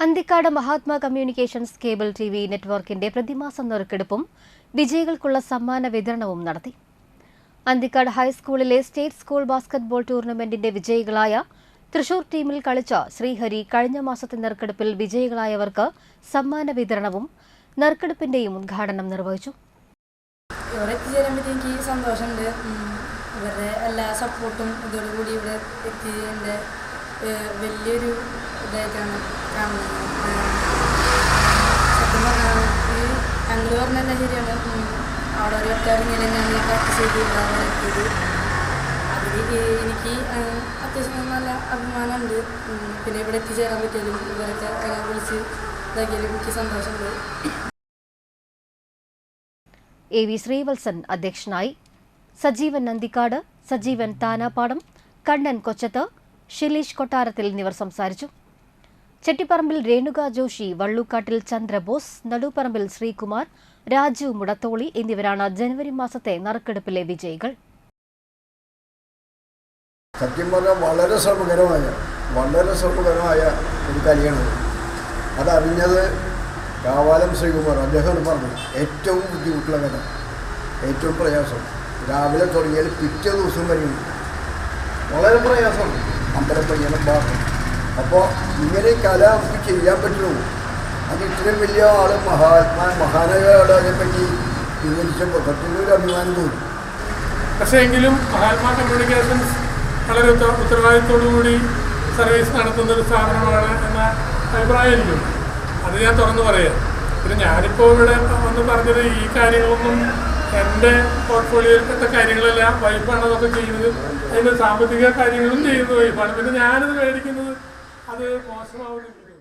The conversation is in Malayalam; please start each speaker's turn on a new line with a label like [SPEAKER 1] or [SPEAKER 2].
[SPEAKER 1] Anthikad Mahatma communications cable TV നെറ്റ്വർക്കിന്റെ പ്രതിമാസ നറുക്കെടുപ്പും വിജയികൾക്കുള്ള സമ്മാന വിതരണവും നടത്തി. അന്തിക്കാട് ഹൈസ്കൂളിലെ സ്റ്റേറ്റ് സ്കൂൾ ബാസ്കറ്റ്ബോൾ ടൂർണമെന്റിന്റെ വിജയികളായ തൃശൂർ ടീമിൽ കളിച്ച ശ്രീഹരി കഴിഞ്ഞ മാസത്തെ നറുക്കെടുപ്പിൽ വിജയികളായവർക്ക് സമ്മാന വിതരണവും നറുക്കെടുപ്പിന്റെയും ഉദ്ഘാടനം നിർവഹിച്ചു.
[SPEAKER 2] ഇവിടെ എത്തിച്ചേരുമ്പോൾ എനിക്ക് സന്തോഷമുണ്ട്. ഇവരുടെ എല്ലാ സപ്പോർട്ടും ഇതോടുകൂടി ഇവിടെ എത്തിയതിൻ്റെ വലിയൊരു ഇതായിട്ടാണ് കാണുന്നത്. സത്യം പറഞ്ഞാൽ ഈ ഞങ്ങൾ പറഞ്ഞല്ല ശരിയാണ്, അവിടെ ഒരു ഒറ്ററിങ്ങനെ ഞങ്ങൾ പ്രാക്ടീസ് ചെയ്ത് ഇവിടെ എത്തിയത്. അതിൽ എനിക്ക് അത്യാവശ്യം നല്ല അഭിമാനമുണ്ട്. പിന്നെ ഇവിടെ എത്തിച്ചേരാൻ പറ്റിയതും ഇവരൊക്കെ വിളിച്ച് ഇതാക്കിയാലും എനിക്ക് സന്തോഷമുണ്ട്.
[SPEAKER 1] AV ശ്രീവത്സൻ അധ്യക്ഷനായി. സജീവൻ അന്തിക്കാട്, സജീവൻ താനാപ്പാടം, കണ്ണൻ കൊച്ചത്ത്, ഷിലീഷ് കൊട്ടാരത്തിൽ എന്നിവർ സംസാരിച്ചു. ചെട്ടിപ്പറമ്പിൽ രേണുക ജോഷി, വള്ളൂക്കാട്ടിൽ ചന്ദ്രബോസ്, നടുപ്പറമ്പിൽ ശ്രീകുമാർ, രാജു മുടത്തോളി എന്നിവരാണ് ജനുവരി മാസത്തെ നറുക്കെടുപ്പിലെ വിജയികൾ.
[SPEAKER 3] സത്യം പറഞ്ഞാൽ വളരെ ശ്രമകരമായ ഒരു കളിയാണ്. അതറിഞ്ഞത് കാവാലം ശ്രീകുമാർ അദ്ദേഹമാണ് പറഞ്ഞത്. ഏറ്റവും ബുദ്ധിമുട്ടുള്ള കഥ, ഏറ്റവും പ്രയാസം രാവിലെ തുടങ്ങിയാൽ പിറ്റേ ദിവസം വരെയുണ്ട്. വളരെ പ്രയാസം അമ്പലപ്പയ്യനം ഭാഗം. അപ്പോൾ ഇങ്ങനെ കല നമുക്ക് ചെയ്യാൻ പറ്റുള്ളൂ. അത് ഇത്രയും വലിയ ആൾ മഹാനഗരോട് അതിനെപ്പറ്റി വിവരിച്ചപ്പോൾ സത്യത്തിലൊരു അഭിമാനം തോന്നി.
[SPEAKER 4] പക്ഷേ എങ്കിലും മഹാത്മാ കമ്മ്യൂണിക്കേഷൻസ് വളരെ ഉത്തരവാദിത്തോടുകൂടി സർവീസ് നടത്തുന്ന ഒരു സ്ഥാപനമാണ് എന്ന അഭിപ്രായം എനിക്കും. അത് ഞാൻ തുറന്നു പറയാം. പിന്നെ ഞാനിപ്പോൾ ഇവിടെ വന്ന് പറഞ്ഞത് ഈ കാര്യങ്ങളൊന്നും എൻ്റെ പോർട്ട്ഫോളിയോയിൽപ്പെട്ട കാര്യങ്ങളെല്ലാം വൈഫാണ് അതൊക്കെ ചെയ്യുന്നത്. അതിൻ്റെ സാമ്പത്തിക കാര്യങ്ങളും ചെയ്യുന്നത് വൈഫാണ്. പിന്നെ ഞാനത് മേടിക്കുന്നത് അത് മോശമാവുന്നില്ല.